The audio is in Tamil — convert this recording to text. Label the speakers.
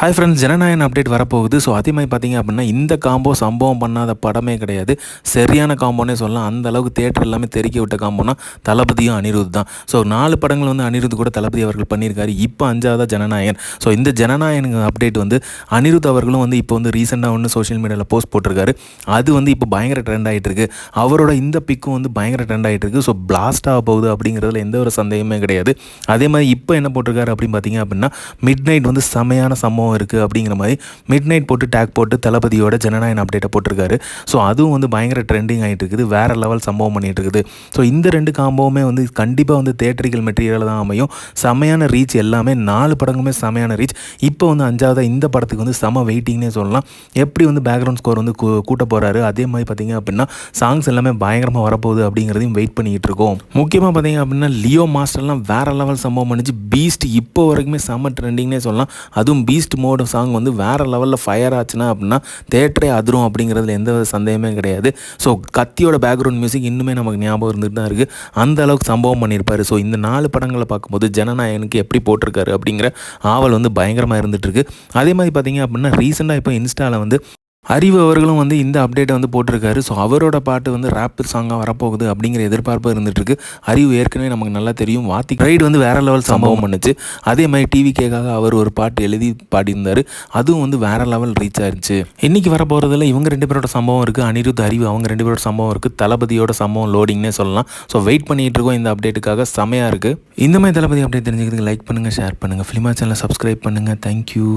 Speaker 1: ஹாய் ஃப்ரெண்ட்ஸ், ஜனநாயகன் அப்டேட் வரப்போகுது. ஸோ அதே மாதிரி பார்த்தீங்க அப்படின்னா இந்த காம்போ சம்பவம் பண்ணாத படமே கிடையாது. சரியான காம்போனே சொல்லலாம். அந்த அளவுக்கு தேட்டர் எல்லாமே தெறிக்க விட்ட காம்போனா தளபதியும் அனிருத் தான். ஸோ 4 படங்கள் வந்து அனிருத் கூட தளபதி அவர்கள் பண்ணியிருக்காரு. இப்போ 5ஆவதா ஜனநாயகன். ஸோ இந்த ஜனநாயகன் அப்டேட் வந்து அனிருத் அவர்களும் வந்து இப்போ வந்து ரீசெண்டாக ஒன்று சோஷியல் மீடியாவில் போஸ்ட் போட்டிருக்காரு. அது வந்து இப்போ பயங்கர ட்ரெண்ட் ஆகிட்டு இருக்கு. அவரோட இந்த பிக்கும் வந்து பயங்கர ட்ரெண்ட் ஆகிட்டு இருக்கு. ஸோ பிளாஸ்ட் ஆக போகுது அப்படிங்கிறதுல எந்த ஒரு சந்தேகமே கிடையாது. அதே மாதிரி இப்போ என்ன போட்டிருக்காரு அப்படின்னு பார்த்தீங்க அப்படின்னா மிட் நைட் வந்து செமையான சம்பவம் இருக்குது அப்படிங்கிற மாதிரி மிட் நைட் போட்டு டேக் போட்டு தளபதியோட ஜனநாயகன் அப்டேட்டை போட்டிருக்காரு. ஸோ அதுவும் வந்து பயங்கர ட்ரெண்டிங் ஆகிட்டு இருக்குது. வேறு லெவல் சம்பவம் பண்ணிகிட்டு இருக்குது. ஸோ இந்த 2 காம்போவுமே வந்து கண்டிப்பாக வந்து தேட்டரிக்கல் மெட்டீரியல் தான் அமையும். செமையான ரீச், எல்லாமே 4 படங்களுமே செமையான ரீச். இப்போ வந்து 5ஆவதாக இந்த படத்துக்கு வந்து செம வெயிட்டிங்னே சொல்லலாம். எப்படி வந்து பேக்ரவுண்ட் ஸ்கோர் வந்து கூட்ட போகிறாரு, அதே மாதிரி பார்த்தீங்க அப்படின்னா சாங்ஸ் எல்லாமே பயங்கரமாக வரப்போகுது அப்படிங்கிறதையும் வெயிட் பண்ணிக்கிட்டு இருக்கோம். முக்கியமாக பார்த்தீங்க அப்படின்னா லியோ மாஸ்டர்லாம் வேறு லெவல் சம்பவம் பண்ணிச்சு. பீஸ்ட் இப்போ வரைக்குமே செம்ம ட்ரெண்டிங்னே சொல்லலாம். அதுவும் பீஸ்ட் மோடு சாங் வந்து வேறு லெவலில் ஃபயர் ஆச்சுன்னா அப்படின்னா தேட்டரே அதிரும் அப்படிங்கிறதுல எந்த சந்தேகமே கிடையாது. ஸோ கத்தியோட பேக்ரவுண்ட் மியூசிக் இன்னுமே நமக்கு ஞாபகம் இருந்துட்டு தான் இருக்குது. அந்த அளவுக்கு சம்பவம் பண்ணியிருப்பார். ஸோ இந்த 4 படங்களை பார்க்கும்போது ஜனநாயகனுக்கு எப்படி போட்டிருக்காரு அப்படிங்கிற ஆவல் வந்து பயங்கரமாக இருந்துகிட்ருக்கு. அதே மாதிரி பார்த்தீங்க அப்படின்னா ரீசெண்டாக இப்போ இன்ஸ்டாவில் வந்து அறிவு அவர்களும் வந்து இந்த அப்டேட்டை வந்து போட்டிருக்காரு. ஸோ அவரோட பாட்டு வந்து ரேப் சாங்காக வரப்போகுது அப்படிங்கிற எதிர்பார்ப்பு இருந்துகிட்ருக்கு. அறிவு ஏற்கனவே நமக்கு நல்லா தெரியும். வாத்தி ரைடு வந்து வேறு லெவல் சம்பவம் பண்ணுச்சு. அதே மாதிரி டிவிகேக்காக அவர் ஒரு பாட்டு எழுதி பாடியிருந்தார். அதுவும் வந்து வேறு லெவல் ரீச் ஆயிருச்சு. இன்றைக்கி வரப்போகிறதுல இவங்க 2 பேரோட சம்பவம் இருக்குது. அனிருத், அறிவு அவங்க 2 பேரோட சம்பவம் இருக்குது. தளபதியோட சம்பவம் லோடிங்னே சொல்லலாம். ஸோ வெயிட் பண்ணிகிட்டு இருக்கோம் இந்த அப்டேட்டுக்காக. செமையாக இருக்குது. இந்த மாதிரி தளபதி அப்டேட் தெரிஞ்சுக்கிறதுக்கு லைக் பண்ணுங்கள், ஷேர் பண்ணுங்கள், ஃபிலிமா சேனலை சப்ஸ்கிரைப் பண்ணுங்கள். தேங்க்யூ.